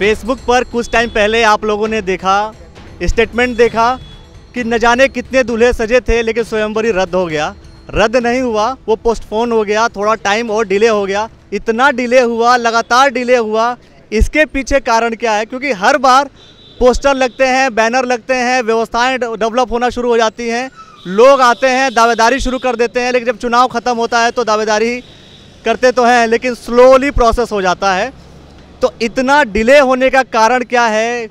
Facebook पर कुछ time पहले आप लोगों ने देखा, स्टेटमेंट देखा कि न जाने कितने दूल्हे सजे थे लेकिन स्वयंवरी रद्द हो गया। रद्द नहीं हुआ, वो पोस्टपोन हो गया, थोड़ा टाइम और डिले हो गया। इतना डिले हुआ, लगातार डिले हुआ, इसके पीछे कारण क्या है? क्योंकि हर बार पोस्टर लगते हैं, बैनर लगते हैं, व्यवस्थाएं डेवलप होना शुरू हो जाती हैं, लोग आते हैं, दावेदारी शुरू कर देते हैं, लेकिन जब चुनाव ख़त्म होता है तो दावेदारी करते तो हैं लेकिन स्लोली प्रोसेस हो जाता है। तो इतना डिले होने का कारण क्या है?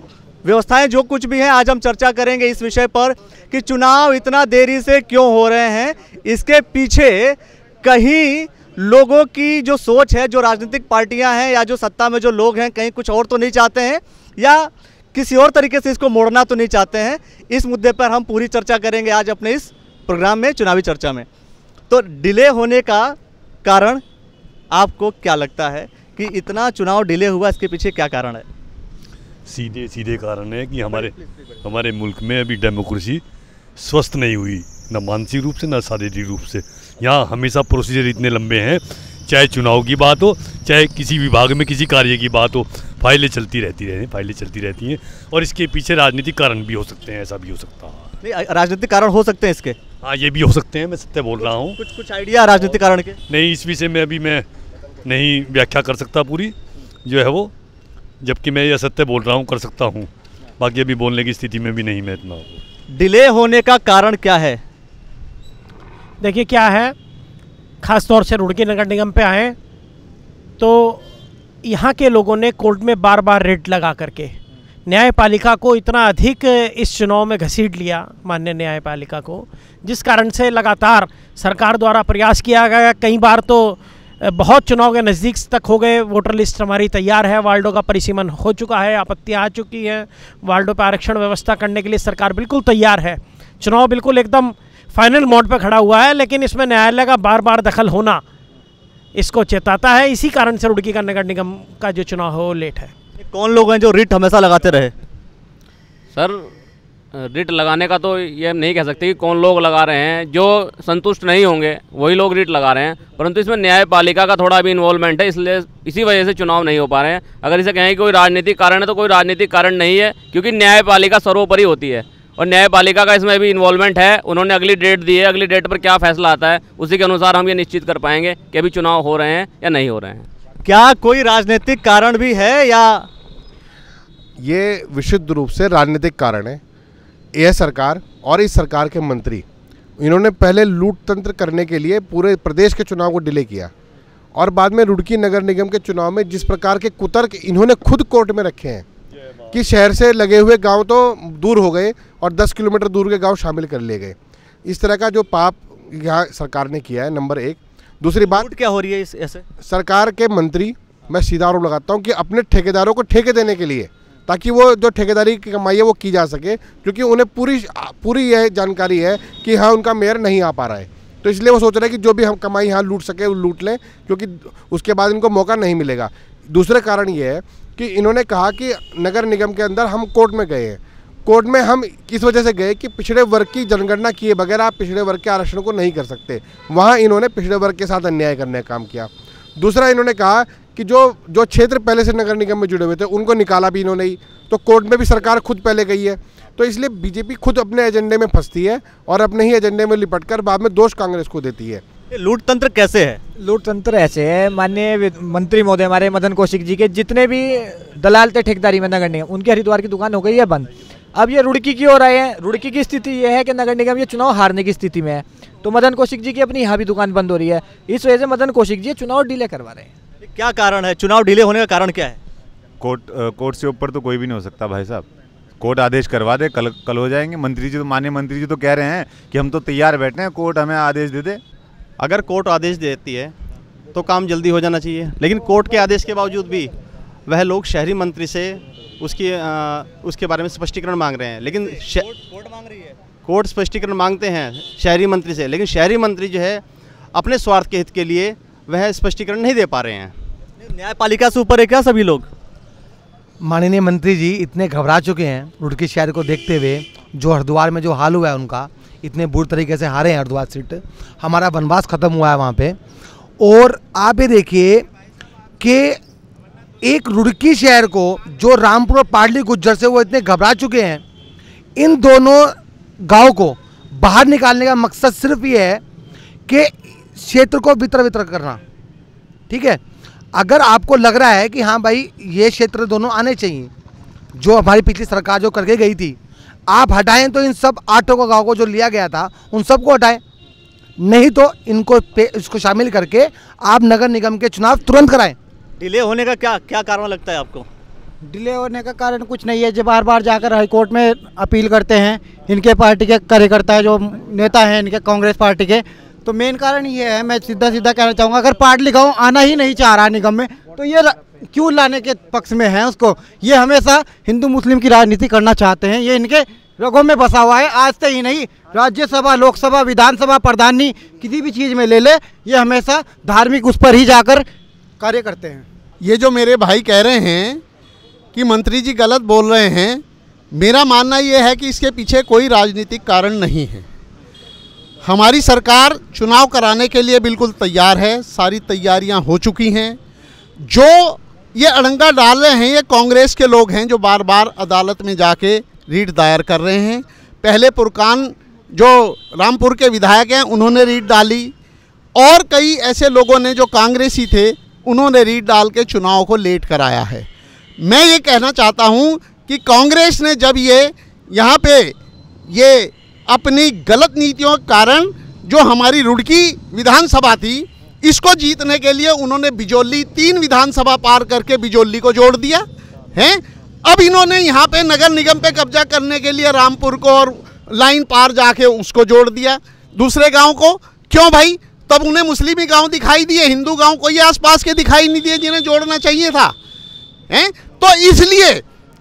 व्यवस्थाएं जो कुछ भी हैं, आज हम चर्चा करेंगे इस विषय पर कि चुनाव इतना देरी से क्यों हो रहे हैं। इसके पीछे कहीं लोगों की जो सोच है, जो राजनीतिक पार्टियां हैं या जो सत्ता में जो लोग हैं, कहीं कुछ और तो नहीं चाहते हैं या किसी और तरीके से इसको मोड़ना तो नहीं चाहते हैं। इस मुद्दे पर हम पूरी चर्चा करेंगे आज अपने इस प्रोग्राम में, चुनावी चर्चा में। तो डिले होने का कारण आपको क्या लगता है कि इतना चुनाव डिले हुआ, इसके पीछे क्या कारण है? सीधे सीधे कारण है कि हमारे मुल्क में अभी डेमोक्रेसी स्वस्थ नहीं हुई, न मानसिक रूप से न शारीरिक रूप से। यहाँ हमेशा प्रोसीजर इतने लंबे हैं, चाहे चुनाव की बात हो, चाहे किसी विभाग में किसी कार्य की बात हो, फाइलें चलती रहती हैं और इसके पीछे राजनीतिक कारण भी हो सकते हैं, ऐसा भी हो सकता है। नहीं, राजनीतिक कारण हो सकते हैं इसके? हाँ, ये भी हो सकते हैं, मैं सत्य बोल रहा हूँ। कुछ आइडिया राजनीतिक कारण के? नहीं, इस विषय में अभी मैं नहीं व्याख्या कर सकता पूरी जो है वो, जबकि मैं यह सत्य बोल रहा हूँ, कर सकता हूँ, बाकी अभी बोलने की स्थिति में भी नहीं मैं इतना। डिले होने का कारण क्या है? देखिए क्या है, ख़ास तौर से रुड़की नगर निगम पे आए तो यहाँ के लोगों ने कोर्ट में बार बार रेड लगा करके न्यायपालिका को इतना अधिक इस चुनाव में घसीट लिया, माननीय न्यायपालिका को, जिस कारण से लगातार सरकार द्वारा प्रयास किया गया। कई बार तो बहुत चुनाव के नज़दीक तक हो गए, वोटर लिस्ट हमारी तैयार है, वार्डों का परिसीमन हो चुका है, आपत्तियाँ आ चुकी हैं, वार्डों पर आरक्षण व्यवस्था करने के लिए सरकार बिल्कुल तैयार है, चुनाव बिल्कुल एकदम फाइनल मोड पर खड़ा हुआ है। लेकिन इसमें न्यायालय का बार बार दखल होना इसको चेताता है। इसी कारण से रुड़की का नगर निगम का जो चुनाव है वो लेट है। कौन लोग हैं जो रिट हमेशा लगाते रहे? सर, रिट लगाने का तो ये नहीं कह सकते कि कौन लोग लगा रहे हैं, जो संतुष्ट नहीं होंगे वही लोग रिट लगा रहे हैं, परंतु इसमें न्यायपालिका का थोड़ा भी इन्वॉल्वमेंट है, इसलिए इसी वजह से चुनाव नहीं हो पा रहे हैं। अगर इसे कहें कि कोई राजनीतिक कारण है तो कोई राजनीतिक कारण नहीं है, क्योंकि न्यायपालिका सर्वोपरि होती है और न्यायपालिका का इसमें भी इन्वॉल्वमेंट है। उन्होंने अगली डेट दी है, अगली डेट पर क्या फैसला आता है उसी के अनुसार हम ये निश्चित कर पाएंगे कि अभी चुनाव हो रहे हैं या नहीं हो रहे हैं। क्या कोई राजनीतिक कारण भी है या? ये विशुद्ध रूप से राजनीतिक कारण है। यह सरकार और इस सरकार के मंत्री, इन्होंने पहले लूट तंत्र करने के लिए पूरे प्रदेश के चुनाव को डिले किया और बाद में रुड़की नगर निगम के चुनाव में जिस प्रकार के कुतर्क इन्होंने खुद कोर्ट में रखे हैं कि शहर से लगे हुए गांव तो दूर हो गए और 10 किलोमीटर दूर के गांव शामिल कर लिए गए। इस तरह का जो पाप यहाँ सरकार ने किया है, नंबर एक। दूसरी बात क्या हो रही है ऐसे? सरकार के मंत्री, मैं सीधा आरोप लगाता हूँ कि अपने ठेकेदारों को ठेके देने के लिए, ताकि वो जो ठेकेदारी की कमाई है वो की जा सके, क्योंकि उन्हें पूरी यह जानकारी है कि हाँ उनका मेयर नहीं आ पा रहा है, तो इसलिए वो सोच रहे हैं कि जो भी हम कमाई यहाँ लूट सके वो लूट लें, क्योंकि उसके बाद इनको मौका नहीं मिलेगा। दूसरा कारण ये है कि इन्होंने कहा कि नगर निगम के अंदर हम कोर्ट में गए हैं। कोर्ट में हम इस वजह से गए कि पिछड़े वर्ग की जनगणना किए बगैर आप पिछड़े वर्ग के आरक्षण को नहीं कर सकते। वहाँ इन्होंने पिछड़े वर्ग के साथ अन्याय करने का काम किया। दूसरा, इन्होंने कहा कि जो क्षेत्र पहले से नगर निगम में जुड़े हुए थे उनको निकाला भी इन्होंने ही, तो कोर्ट में भी सरकार खुद पहले गई है। तो इसलिए बीजेपी खुद अपने एजेंडे में फंसती है और अपने ही एजेंडे में लिपटकर बाद में दोष कांग्रेस को देती है। लूट तंत्र कैसे है? लूट तंत्र ऐसे है, माननीय मंत्री महोदय हमारे मदन कौशिक जी के जितने भी दलाल थे ठेकेदारी में नगर निगम, उनकी हरिद्वार की दुकान हो गई है बंद। अब ये रुड़की की ओर आए हैं। रुड़की की स्थिति ये है कि नगर निगम ये चुनाव हारने की स्थिति में है, तो मदन कौशिक जी की अपनी यहाँ भी दुकान बंद हो रही है। इस वजह से मदन कौशिक जी चुनाव डिले करवा रहे हैं। क्या कारण है? चुनाव डिले होने का कारण क्या है? कोर्ट से ऊपर तो कोई भी नहीं हो सकता भाई साहब। कोर्ट आदेश करवा दे, कल हो जाएंगे। मंत्री जी तो माननीय मंत्री जी तो कह रहे हैं कि हम तो तैयार बैठे हैं, कोर्ट हमें आदेश दे दे। अगर कोर्ट आदेश देती है तो काम जल्दी हो जाना चाहिए, लेकिन कोर्ट के आदेश के बावजूद भी वह लोग शहरी मंत्री से उसके बारे में स्पष्टीकरण मांग रहे हैं। लेकिन कोर्ट मांग रही है, कोर्ट स्पष्टीकरण मांगते हैं शहरी मंत्री से, लेकिन शहरी मंत्री जो है अपने स्वार्थ के हित के लिए वह स्पष्टीकरण नहीं दे पा रहे हैं। न्यायपालिका से ऊपर है क्या सभी लोग? माननीय मंत्री जी इतने घबरा चुके हैं रुड़की शहर को देखते हुए, जो हरिद्वार में जो हाल हुआ है उनका, इतने बुरी तरीके से हारे हैं हरिद्वार सीट, हमारा वनवास खत्म हुआ है वहाँ पे। और आप ये देखिए कि एक रुड़की शहर को जो रामपुर और पाडली गुज्जर से वो इतने घबरा चुके हैं, इन दोनों गांव को बाहर निकालने का मकसद सिर्फ ये है कि क्षेत्र को वितर करना। ठीक है, अगर आपको लग रहा है कि हाँ भाई ये क्षेत्र दोनों आने चाहिए, जो हमारी पिछली सरकार जो करके गई थी, आप हटाएं तो इन सब 8 गाँव को जो लिया गया था उन सबको हटाएं, नहीं तो इसको शामिल करके आप नगर निगम के चुनाव तुरंत कराएं। डिले होने का क्या कारण लगता है आपको? डिले होने का कारण कुछ नहीं है, जब बार बार जाकर हाईकोर्ट में अपील करते हैं इनके पार्टी के कार्यकर्ता जो नेता हैं इनके कांग्रेस पार्टी के, तो मेन कारण ये है, मैं सीधा कहना चाहूँगा, अगर पाडली गाँव आना ही नहीं चाह रहा निगम में तो ये क्यों लाने के पक्ष में है उसको? ये हमेशा हिंदू मुस्लिम की राजनीति करना चाहते हैं, ये इनके रगों में बसा हुआ है। आज से ही नहीं, राज्यसभा, लोकसभा, विधानसभा, प्रधानी, किसी भी चीज़ में ले ले, ये हमेशा धार्मिक उस पर ही जाकर कार्य करते हैं। ये जो मेरे भाई कह रहे हैं कि मंत्री जी गलत बोल रहे हैं, मेरा मानना ये है कि इसके पीछे कोई राजनीतिक कारण नहीं है। हमारी सरकार चुनाव कराने के लिए बिल्कुल तैयार है, सारी तैयारियां हो चुकी हैं। जो ये अड़ंगा डाल रहे हैं ये कांग्रेस के लोग हैं जो बार बार अदालत में जाके रीट दायर कर रहे हैं। पहले पुरकान जो रामपुर के विधायक हैं उन्होंने रीट डाली, और कई ऐसे लोगों ने जो कांग्रेसी थे उन्होंने रीट डाल के चुनाव को लेट कराया है। मैं ये कहना चाहता हूँ कि कांग्रेस ने जब यहाँ पे ये अपनी गलत नीतियों के कारण जो हमारी रुड़की विधानसभा थी इसको जीतने के लिए उन्होंने बिजौली 3 विधानसभा पार करके बिजौली को जोड़ दिया है। अब इन्होंने यहाँ पे नगर निगम पे कब्जा करने के लिए रामपुर को और लाइन पार जाके उसको जोड़ दिया दूसरे गांव को। क्यों भाई? तब उन्हें मुस्लिमी गांव दिखाई दिए, हिंदू गांव को ये आसपास के दिखाई नहीं दिए जिन्हें जोड़ना चाहिए था, हैं? तो इसलिए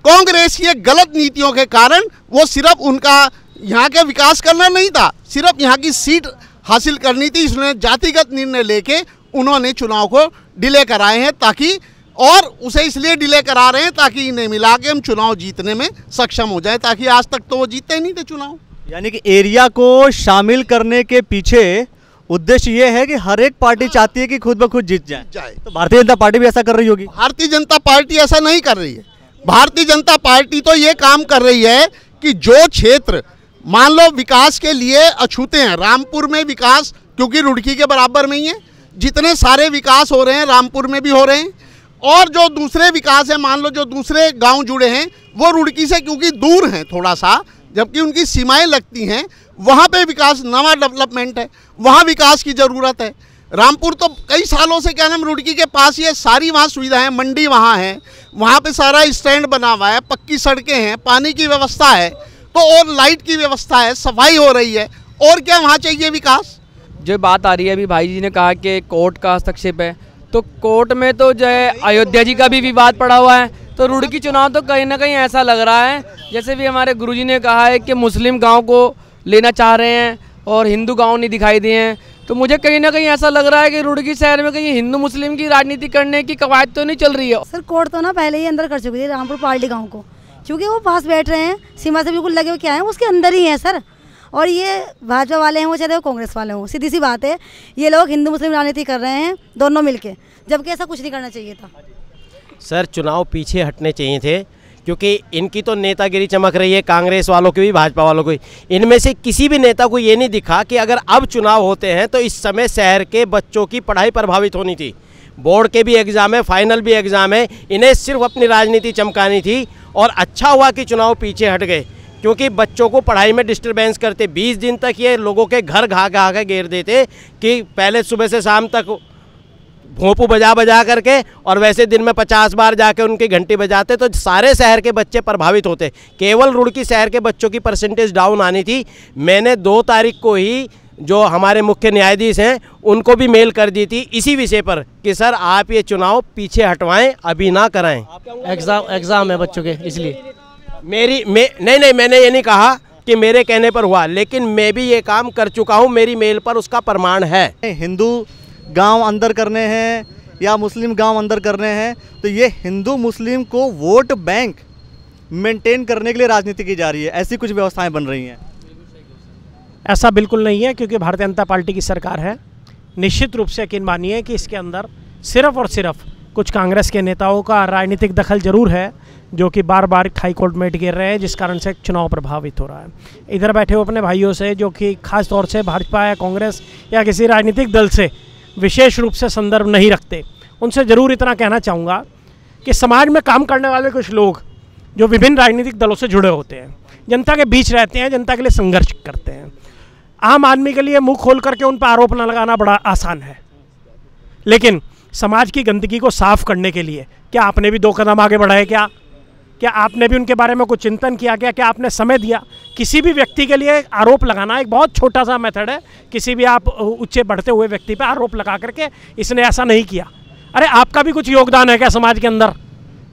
कांग्रेस ये गलत नीतियों के कारण वो सिर्फ उनका यहाँ का विकास करना नहीं था, सिर्फ यहाँ की सीट हासिल करनी थी, इसलिए जातिगत निर्णय लेके उन्होंने चुनाव को डिले कराए हैं, ताकि और उसे इसलिए डिले करा रहे हैं ताकि इन्हें मिला के हम चुनाव जीतने में सक्षम हो जाए, ताकि आज तक तो वो जीते ही नहीं थे चुनाव। यानी कि एरिया को शामिल करने के पीछे उद्देश्य ये है कि हर एक पार्टी चाहती है कि खुद ब खुद जीत जाए। तो भारतीय जनता पार्टी भी ऐसा कर रही होगी? भारतीय जनता पार्टी ऐसा नहीं कर रही है। भारतीय जनता पार्टी तो ये काम कर रही है कि जो क्षेत्र मान लो विकास के लिए अछूते हैं, रामपुर में विकास क्योंकि रुड़की के बराबर में ही है, जितने सारे विकास हो रहे हैं रामपुर में भी हो रहे हैं, और जो दूसरे विकास है मान लो जो दूसरे गांव जुड़े हैं वो रुड़की से क्योंकि दूर हैं थोड़ा सा, जबकि उनकी सीमाएं लगती हैं, वहाँ पे विकास नवा डेवलपमेंट है, वहाँ विकास की ज़रूरत है। रामपुर तो कई सालों से क्या नाम रुड़की के पास ये सारी वहाँ सुविधाएं, मंडी वहाँ है, वहाँ पे सारा स्टैंड बना हुआ है, पक्की सड़कें हैं, पानी की व्यवस्था है, तो और लाइट की व्यवस्था है, सफाई हो रही है, और क्या वहाँ चाहिए विकास? जो बात आ रही है अभी भाई जी ने कहा कि कोर्ट का हस्तक्षेप है, तो कोर्ट में तो जो है अयोध्या जी का भी विवाद पड़ा हुआ है, तो रुड़की चुनाव तो कहीं ना कहीं ऐसा लग रहा है जैसे भी हमारे गुरुजी ने कहा है कि मुस्लिम गांव को लेना चाह रहे हैं और हिंदू गांव नहीं दिखाई दिए हैं। तो मुझे कहीं ना कहीं ऐसा लग रहा है कि रुड़की शहर में कहीं हिंदू मुस्लिम की राजनीति करने की कवायद तो नहीं चल रही है। सर कोर्ट तो ना पहले ही अंदर कर चुकी थी रामपुर पाडली गाँव को, क्योंकि वो पास बैठ रहे हैं, सीमा से बिल्कुल लगे हुए क्या है, उसके अंदर ही हैं सर। और ये भाजपा वाले हैं वो, चाहे वो कांग्रेस वाले हों, सीधी सी बात है, ये लोग हिंदू मुस्लिम राजनीति कर रहे हैं दोनों मिलके, जबकि ऐसा कुछ नहीं करना चाहिए था। सर चुनाव पीछे हटने चाहिए थे, क्योंकि इनकी तो नेतागिरी चमक रही है, कांग्रेस वालों की भी भाजपा वालों की। इनमें से किसी भी नेता को ये नहीं दिखा कि अगर अब चुनाव होते हैं तो इस समय शहर के बच्चों की पढ़ाई प्रभावित होनी थी, बोर्ड के भी एग्ज़ाम है, फाइनल भी एग्ज़ाम है, इन्हें सिर्फ अपनी राजनीति चमकानी थी। और अच्छा हुआ कि चुनाव पीछे हट गए, क्योंकि बच्चों को पढ़ाई में डिस्टर्बेंस करते। 20 दिन तक ये लोगों के घर घा के घेर देते कि पहले सुबह से शाम तक भोंपू बजा करके, और वैसे दिन में 50 बार जाके उनकी घंटी बजाते, तो सारे शहर के बच्चे प्रभावित होते। केवल रुड़की शहर के बच्चों की परसेंटेज डाउन आनी थी। मैंने 2 तारीख को ही जो हमारे मुख्य न्यायाधीश हैं उनको भी मेल कर दी थी इसी विषय पर कि सर आप ये चुनाव पीछे हटवाएं, अभी ना कराएं। एग्ज़ाम है बच्चों के, इसलिए नहीं मैंने ये नहीं कहा कि मेरे कहने पर हुआ, लेकिन मैं भी ये काम कर चुका हूँ, मेरी मेल पर उसका प्रमाण है। हिंदू गांव अंदर करने हैं या मुस्लिम गांव अंदर करने हैं, तो ये हिंदू मुस्लिम को वोट बैंक मेंटेन करने के लिए राजनीति की जा रही है, ऐसी कुछ व्यवस्थाएं बन रही हैं। ऐसा बिल्कुल नहीं है, क्योंकि भारतीय जनता पार्टी की सरकार है। निश्चित रूप से यकीन मानिए कि इसके अंदर सिर्फ और सिर्फ कुछ कांग्रेस के नेताओं का राजनीतिक दखल जरूर है, जो कि बार बार हाई कोर्ट में गिर रहे हैं, जिस कारण से चुनाव प्रभावित हो रहा है। इधर बैठे हुए अपने भाइयों से, जो कि खास तौर से भाजपा या कांग्रेस या किसी राजनीतिक दल से विशेष रूप से संदर्भ नहीं रखते, उनसे ज़रूर इतना कहना चाहूँगा कि समाज में काम करने वाले कुछ लोग जो विभिन्न राजनीतिक दलों से जुड़े होते हैं, जनता के बीच रहते हैं, जनता के लिए संघर्ष करते हैं, आम आदमी के लिए मुंह खोल करके उन पर आरोप न लगाना बड़ा आसान है, लेकिन समाज की गंदगी को साफ करने के लिए क्या आपने भी 2 कदम आगे बढ़ाए? क्या आपने भी उनके बारे में कुछ चिंतन किया? क्या आपने समय दिया? किसी भी व्यक्ति के लिए आरोप लगाना एक बहुत छोटा सा मेथड है। किसी भी आप ऊंचे बढ़ते हुए व्यक्ति पे आरोप लगा करके इसने ऐसा नहीं किया, अरे आपका भी कुछ योगदान है क्या समाज के अंदर?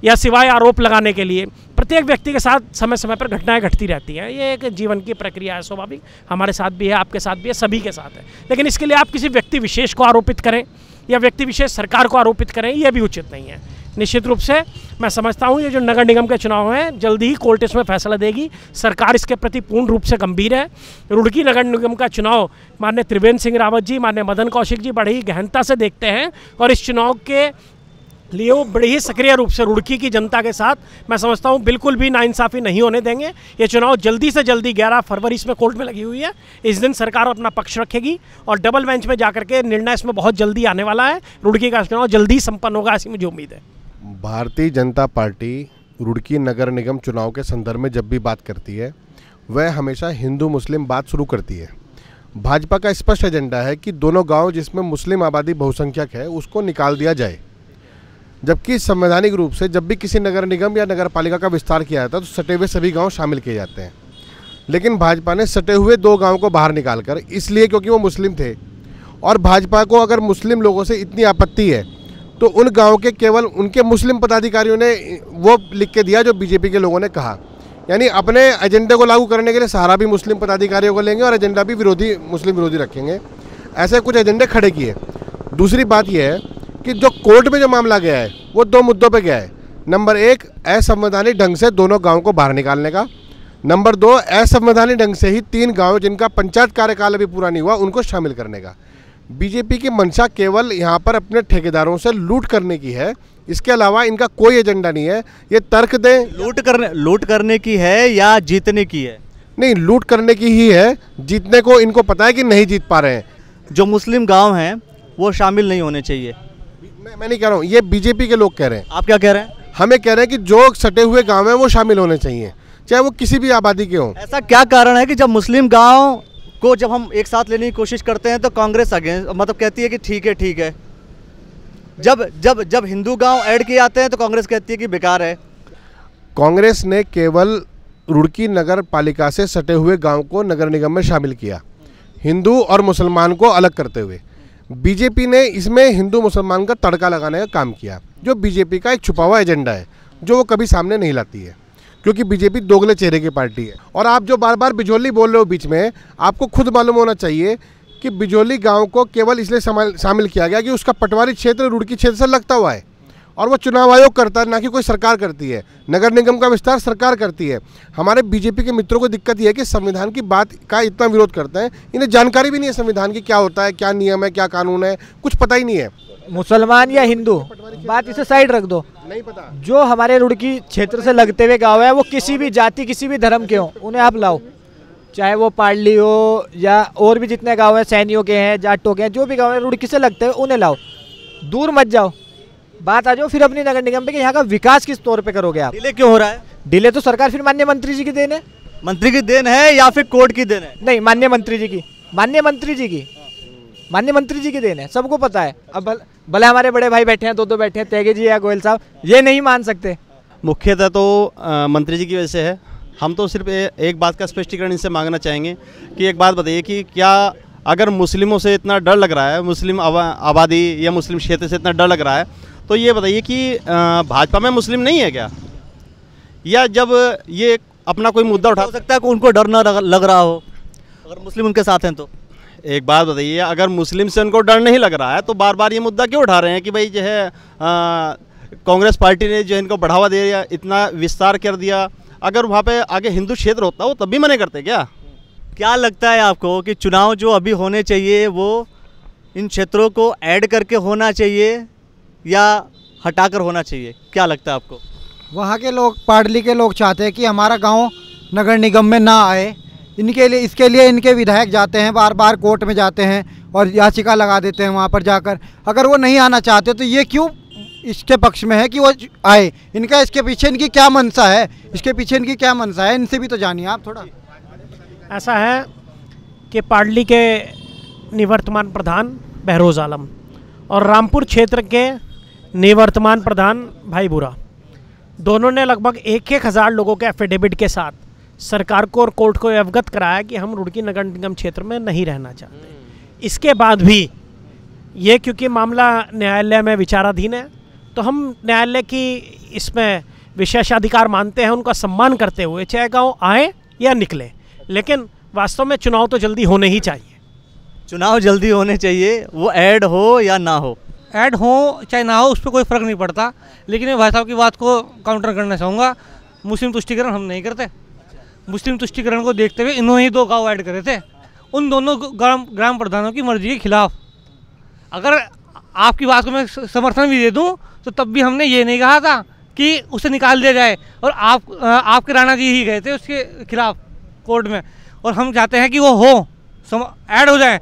या सिवाय आरोप लगाने के लिए प्रत्येक व्यक्ति के साथ समय समय पर घटनाएं घटती रहती हैं, ये एक जीवन की प्रक्रिया है, स्वाभाविक, हमारे साथ भी है, आपके साथ भी है, सभी के साथ है। लेकिन इसके लिए आप किसी व्यक्ति विशेष को आरोपित करें या व्यक्ति विशेष सरकार को आरोपित करें, यह भी उचित नहीं है। निश्चित रूप से मैं समझता हूँ ये जो नगर निगम के चुनाव हैं, जल्दी ही कोर्ट इसमें फैसला देगी, सरकार इसके प्रति पूर्ण रूप से गंभीर है। रुड़की नगर निगम का चुनाव माननीय त्रिवेंद्र सिंह रावत जी, माननीय मदन कौशिक जी बड़ी ही गहनता से देखते हैं और इस चुनाव के लिए वो बड़ी ही सक्रिय रूप से रुड़की की जनता के साथ, मैं समझता हूँ, बिल्कुल भी नाइंसाफ़ी नहीं होने देंगे। ये चुनाव जल्दी से जल्दी 11 फरवरी इसमें कोर्ट में लगी हुई है, इस दिन सरकार अपना पक्ष रखेगी और डबल बेंच में जाकर के निर्णय इसमें बहुत जल्दी आने वाला है। रुड़की का चुनाव जल्दी संपन्न होगा, ऐसी मुझे उम्मीद है। भारतीय जनता पार्टी रुड़की नगर निगम चुनाव के संदर्भ में जब भी बात करती है, वह हमेशा हिंदू मुस्लिम बात शुरू करती है। भाजपा का स्पष्ट एजेंडा है कि दोनों गाँव जिसमें मुस्लिम आबादी बहुसंख्यक है उसको निकाल दिया जाए, जबकि संवैधानिक रूप से जब भी किसी नगर निगम या नगर पालिका का विस्तार किया जाता है तो सटे हुए सभी गांव शामिल किए जाते हैं। लेकिन भाजपा ने सटे हुए 2 गांव को बाहर निकालकर, इसलिए क्योंकि वो मुस्लिम थे, और भाजपा को अगर मुस्लिम लोगों से इतनी आपत्ति है तो उन गाँव के केवल उनके मुस्लिम पदाधिकारियों ने वो लिख के दिया जो बीजेपी के लोगों ने कहा, यानी अपने एजेंडे को लागू करने के लिए सहारा भी मुस्लिम पदाधिकारियों को लेंगे और एजेंडा भी मुस्लिम विरोधी रखेंगे। ऐसे कुछ एजेंडे खड़े किए। दूसरी बात यह है कि जो कोर्ट में जो मामला गया है वो 2 मुद्दों पे गया है। नंबर 1, असंवैधानिक ढंग से दोनों गांव को बाहर निकालने का। नंबर 2, असंवैधानिक ढंग से ही 3 गांव जिनका पंचायत कार्यकाल अभी पूरा नहीं हुआ उनको शामिल करने का। बीजेपी की मंशा केवल यहाँ पर अपने ठेकेदारों से लूट करने की है, इसके अलावा इनका कोई एजेंडा नहीं है। ये तर्क दें, लूट करने की है या जीतने की है? नहीं, लूट करने की ही है। जीतने को इनको पता है कि नहीं जीत पा रहे हैं। जो मुस्लिम गाँव हैं वो शामिल नहीं होने चाहिए। मैं नहीं कह रहा हूँ, ये बीजेपी के लोग कह रहे हैं। आप क्या कह रहे हैं? हमें कह रहे हैं कि जो सटे हुए गांव हैं वो शामिल होने चाहिए, चाहे वो किसी भी आबादी के हों। ऐसा क्या कारण है कि जब मुस्लिम गांव को जब हम एक साथ लेने की कोशिश करते हैं तो कांग्रेस अगेंस्ट, मतलब कहती है कि ठीक है। जब जब जब हिंदू गांव ऐड किए जाते हैं तो कांग्रेस कहती है कि बेकार है। कांग्रेस ने केवल रुड़की नगर पालिका से सटे हुए गाँव को नगर निगम में शामिल किया, हिंदू और मुसलमान को अलग करते हुए। बीजेपी ने इसमें हिंदू मुसलमान का तड़का लगाने का काम किया, जो बीजेपी का एक छुपा हुआ एजेंडा है जो वो कभी सामने नहीं लाती है, क्योंकि बीजेपी दोगले चेहरे की पार्टी है। और आप जो बार बार बिजौली बोल रहे हो बीच में, आपको खुद मालूम होना चाहिए कि बिजौली गांव को केवल इसलिए शामिल किया गया कि उसका पटवारी क्षेत्र रुड़की क्षेत्र से लगता हुआ है और वो चुनाव आयोग करता है, ना कि कोई सरकार करती है। नगर निगम का विस्तार सरकार करती है। हमारे बीजेपी के मित्रों को दिक्कत यह है कि संविधान की बात का इतना विरोध करते हैं, इन्हें जानकारी भी नहीं है संविधान की क्या होता है, क्या नियम है, क्या कानून है, कुछ पता ही नहीं है। मुसलमान या हिंदू बात इसे साइड रख दो, नहीं पता। जो हमारे रुड़की क्षेत्र से लगते हुए गाँव है वो किसी भी जाति किसी भी धर्म के हों, उन्हें आप लाओ, चाहे वो पाडली हो या और भी जितने गाँव हैं, सैनियों के हैं, जाटों के हैं, जो भी गाँव है रुड़की से लगते हैं उन्हें लाओ, दूर मत जाओ। बात आ जाओ फिर अपनी नगर निगम पे कि यहाँ का विकास किस तौर पे करोगे आप। डिले क्यों हो रहा है? डिले तो सरकार फिर माननीय मंत्री जी की देन है। मंत्री की देन है या फिर कोर्ट की देन है? नहीं, माननीय मंत्री जी की देन है, सबको पता है। अब भले हमारे बड़े भाई बैठे हैं, 2 बैठे हैं, तेगे जी या गोयल साहब, ये नहीं मान सकते। मुख्यतः तो मंत्री जी की वजह से है। हम तो सिर्फ एक बात का स्पष्टीकरण इनसे मांगना चाहेंगे कि एक बात बताइए कि क्या अगर मुस्लिमों से इतना डर लग रहा है, मुस्लिम आबादी या मुस्लिम क्षेत्र से इतना डर लग रहा है, तो ये बताइए कि भाजपा में मुस्लिम नहीं है क्या? या जब ये अपना कोई मुद्दा उठा सकता है कि उनको डर ना लग रहा हो अगर मुस्लिम उनके साथ हैं तो? एक बात बताइए, अगर मुस्लिम से उनको डर नहीं लग रहा है तो बार बार ये मुद्दा क्यों उठा रहे हैं कि भाई जो है कांग्रेस पार्टी ने जो इनको बढ़ावा दे दिया, इतना विस्तार कर दिया, अगर वहाँ पे आगे हिंदू क्षेत्र होता वो तब भी मना करते क्या लगता है आपको कि चुनाव जो अभी होने चाहिए वो इन क्षेत्रों को ऐड करके होना चाहिए या हटाकर होना चाहिए, क्या लगता है आपको? वहाँ के लोग, पाडली के लोग चाहते हैं कि हमारा गांव नगर निगम में ना आए। इसके लिए इनके विधायक जाते हैं, बार बार कोर्ट में जाते हैं और याचिका लगा देते हैं वहाँ पर जाकर। अगर वो नहीं आना चाहते तो ये क्यों इसके पक्ष में है कि वो आए? इनका इसके पीछे इनकी क्या मंशा है, इसके पीछे इनकी क्या मंशा है, इनसे भी तो जानिए आप थोड़ा। ऐसा है कि पाडली के निवर्तमान प्रधान बहरोज आलम और रामपुर क्षेत्र के निवर्तमान प्रधान भाई बुरा, दोनों ने लगभग 1,000 लोगों के एफिडेविट के साथ सरकार को और कोर्ट को अवगत कराया कि हम रुड़की नगर निगम क्षेत्र में नहीं रहना चाहते। इसके बाद भी ये क्योंकि मामला न्यायालय में विचाराधीन है, तो हम न्यायालय की इसमें विशेषाधिकार मानते हैं, उनका सम्मान करते हुए चाहे गाँव आए या निकले, लेकिन वास्तव में चुनाव तो जल्दी होने ही चाहिए। चुनाव जल्दी होने चाहिए, वो ऐड हो या ना हो, ऐड हो चाहे ना हो उस पर कोई फ़र्क नहीं पड़ता। लेकिन मैं भाई साहब की बात को काउंटर करना चाहूँगा, मुस्लिम तुष्टिकरण हम नहीं करते। मुस्लिम तुष्टिकरण को देखते हुए इन्होंने ही 2 गाँव ऐड करे थे, उन दोनों ग्राम प्रधानों की मर्जी के खिलाफ। अगर आपकी बात को मैं समर्थन भी दे दूं तो तब भी हमने ये नहीं कहा था कि उसे निकाल दिया जाए, और आपके राणा जी ही गए थे उसके खिलाफ कोर्ट में, और हम चाहते हैं कि वो हो, ऐड हो जाए,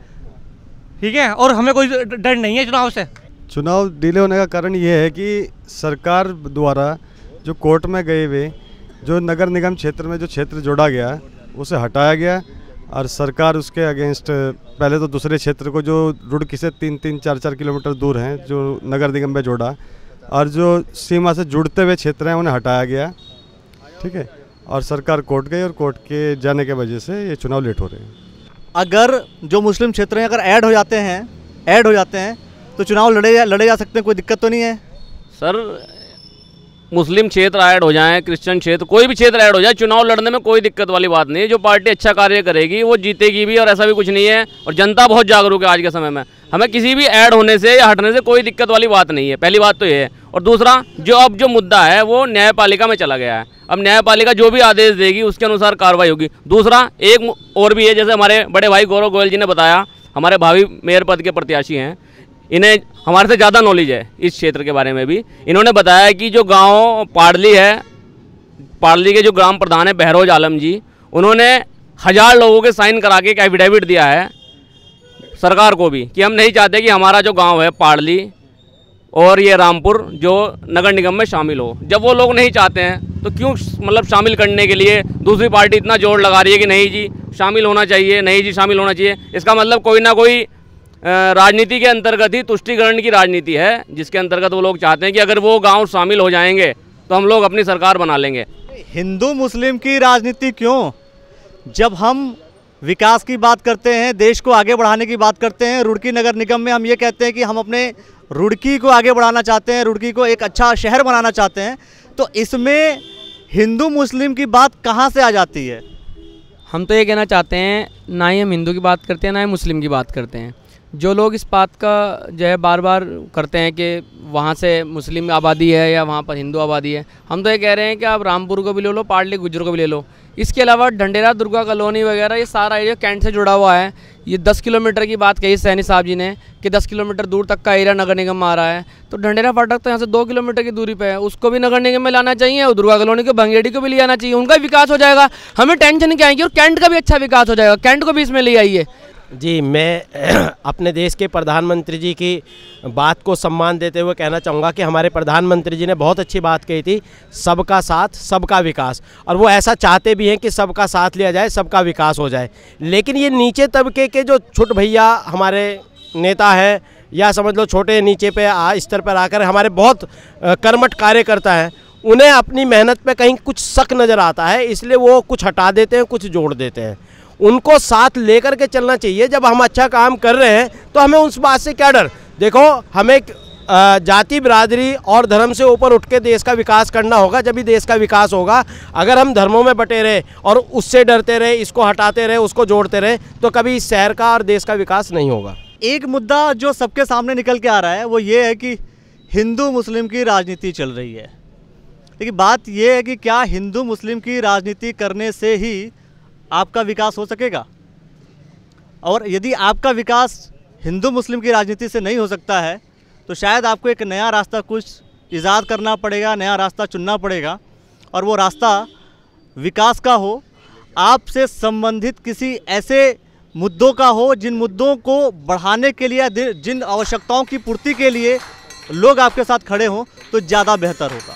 ठीक है। और हमें कोई डर नहीं है चुनाव से। चुनाव डिले होने का कारण ये है कि सरकार द्वारा जो कोर्ट में गए हुए जो नगर निगम क्षेत्र में जो क्षेत्र जोड़ा गया उसे हटाया गया, और सरकार उसके अगेंस्ट पहले तो दूसरे क्षेत्र को जो रुड़की से 3-4 किलोमीटर दूर हैं जो नगर निगम में जोड़ा, और जो सीमा से जुड़ते हुए क्षेत्र हैं उन्हें हटाया गया, ठीक है। और सरकार कोर्ट गई और कोर्ट के जाने के वजह से ये चुनाव लेट हो रहे हैं। अगर जो मुस्लिम क्षेत्र हैं अगर ऐड हो जाते हैं तो चुनाव लड़े जा सकते हैं, कोई दिक्कत तो नहीं है? सर, मुस्लिम क्षेत्र ऐड हो जाएं, क्रिश्चियन क्षेत्र, कोई भी क्षेत्र ऐड हो जाए, चुनाव लड़ने में कोई दिक्कत वाली बात नहीं है। जो पार्टी अच्छा कार्य करेगी वो जीतेगी भी, और ऐसा भी कुछ नहीं है। और जनता बहुत जागरूक है आज के समय में, हमें किसी भी ऐड होने से या हटने से कोई दिक्कत वाली बात नहीं है। पहली बात तो ये है। और दूसरा, जो मुद्दा है वो न्यायपालिका में चला गया है, अब न्यायपालिका जो भी आदेश देगी उसके अनुसार कार्रवाई होगी। दूसरा एक और भी है, जैसे हमारे बड़े भाई गौरव गोयल जी ने बताया, हमारे भावी मेयर पद के प्रत्याशी हैं, इन्हें हमारे से ज़्यादा नॉलेज है इस क्षेत्र के बारे में भी। इन्होंने बताया कि जो गांव पाडली है, पाडली के जो ग्राम प्रधान है बहरोज आलम जी, उन्होंने 1000 लोगों के साइन करा के एक एफिडेविट दिया है सरकार को भी कि हम नहीं चाहते कि हमारा जो गांव है पाडली और ये रामपुर जो नगर निगम में शामिल हो। जब वो लोग नहीं चाहते हैं तो क्यों मतलब शामिल करने के लिए दूसरी पार्टी इतना जोर लगा रही है कि नहीं जी शामिल होना चाहिए, नहीं जी शामिल होना चाहिए। इसका मतलब कोई ना कोई राजनीति के अंतर्गत ही तुष्टिकरण की राजनीति है, जिसके अंतर्गत वो लोग चाहते हैं कि अगर वो गांव शामिल हो जाएंगे तो हम लोग अपनी सरकार बना लेंगे। हिंदू मुस्लिम की राजनीति क्यों? जब हम विकास की बात करते हैं, देश को आगे बढ़ाने की बात करते हैं, रुड़की नगर निगम में हम ये कहते हैं कि हम अपने रुड़की को आगे बढ़ाना चाहते हैं, रुड़की को एक अच्छा शहर बनाना चाहते हैं, तो इसमें हिंदू मुस्लिम की बात कहाँ से आ जाती है? हम तो ये कहना चाहते हैं, ना ही हम हिंदू की बात करते हैं ना ही मुस्लिम की बात करते हैं। जो लोग इस बात का जो है बार बार करते हैं कि वहाँ से मुस्लिम आबादी है या वहाँ पर हिंदू आबादी है, हम तो ये कह रहे हैं कि आप रामपुर को भी ले लो, पाडली गुज्जर को भी ले लो। इसके अलावा ढंडेरा दुर्गा कॉलोनी वगैरह ये सारा एरिया कैंट से जुड़ा हुआ है। ये 10 किलोमीटर की बात कही सैनी साहब जी ने कि 10 किलोमीटर दूर तक का एरिया नगर निगम में आ रहा है, तो ढंडेरा फाटक तो यहाँ से 2 किलोमीटर की दूरी पे है, उसको भी नगर निगम में लाना चाहिए और दुर्गा कॉलोनी को बंगेड़ी को भी ले आना चाहिए। उनका विकास हो जाएगा, हमें टेंशन क्या आएगी, और कैंट का भी अच्छा विकास हो जाएगा, कैंट को भी इसमें ले आइए। जी, मैं अपने देश के प्रधानमंत्री जी की बात को सम्मान देते हुए कहना चाहूँगा कि हमारे प्रधानमंत्री जी ने बहुत अच्छी बात कही थी, सबका साथ सबका विकास, और वो ऐसा चाहते भी हैं कि सबका साथ लिया जाए, सबका विकास हो जाए। लेकिन ये नीचे तबके के जो छोटे भैया हमारे नेता हैं, या समझ लो छोटे नीचे पे स्तर पर आकर हमारे बहुत कर्मठ कार्यकर्ता हैं, उन्हें अपनी मेहनत पे कहीं कुछ शक नज़र आता है, इसलिए वो कुछ हटा देते हैं, कुछ जोड़ देते हैं। उनको साथ लेकर के चलना चाहिए। जब हम अच्छा काम कर रहे हैं तो हमें उस बात से क्या डर। देखो, हमें जाति बिरादरी और धर्म से ऊपर उठ के देश का विकास करना होगा, जब भी देश का विकास होगा। अगर हम धर्मों में बटे रहे और उससे डरते रहे, इसको हटाते रहे, उसको जोड़ते रहे, तो कभी इस शहर का और देश का विकास नहीं होगा। एक मुद्दा जो सबके सामने निकल के आ रहा है वो ये है कि हिंदू मुस्लिम की राजनीति चल रही है। लेकिन बात ये है कि क्या हिंदू मुस्लिम की राजनीति करने से ही आपका विकास हो सकेगा? और यदि आपका विकास हिंदू मुस्लिम की राजनीति से नहीं हो सकता है तो शायद आपको एक नया रास्ता कुछ ईजाद करना पड़ेगा, नया रास्ता चुनना पड़ेगा, और वो रास्ता विकास का हो, आपसे संबंधित किसी ऐसे मुद्दों का हो जिन मुद्दों को बढ़ाने के लिए, जिन आवश्यकताओं की पूर्ति के लिए लोग आपके साथ खड़े हों, तो ज़्यादा बेहतर होगा।